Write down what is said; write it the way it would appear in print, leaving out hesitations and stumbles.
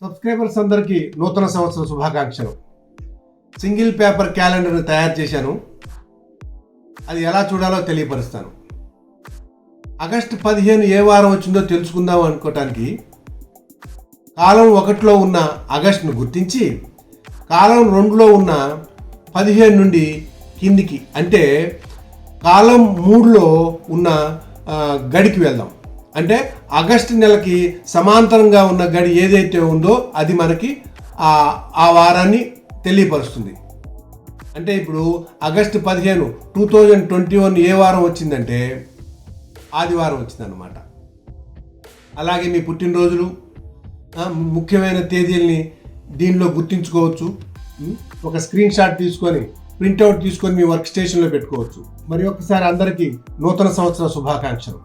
Subscribers అందరికీ నూతన సంవత్సర శుభాకాంక్షలు. సింగిల్ పేపర్ క్యాలెండర్ని తయారు చేశాను. అది ఎలా చూడాలో తెలియపరుస్తాను. ఆగస్టు 15 ఏ వారం వచ్చిందో తెలుసుకుందాం అనుకోవటానికి కాలం 1లో ఉన్న ఆగస్టును గుర్తించి కాలం 2లో ఉన్న 15 నుండి కిందికి అంటే కాలం 3లో ఉన్న గడికి వెళ్దాం. అంటే ఆగస్టు నెలకి సమాంతరంగా ఉన్న గడి ఏదైతే ఉందో అది మనకి ఆ వారాన్ని తెలియపరుస్తుంది. అంటే ఇప్పుడు ఆగస్టు 15 2021 ఏ వారం వచ్చిందంటే ఆదివారం వచ్చిందన్నమాట. అలాగే మీ పుట్టినరోజులు ముఖ్యమైన తేదీల్ని దీనిలో గుర్తించుకోవచ్చు. ఒక స్క్రీన్ షాట్ తీసుకొని ప్రింట్అవుట్ తీసుకొని మీ వర్క్ స్టేషన్లో పెట్టుకోవచ్చు. మరి ఒకసారి అందరికీ నూతన సంవత్సర శుభాకాంక్షలు.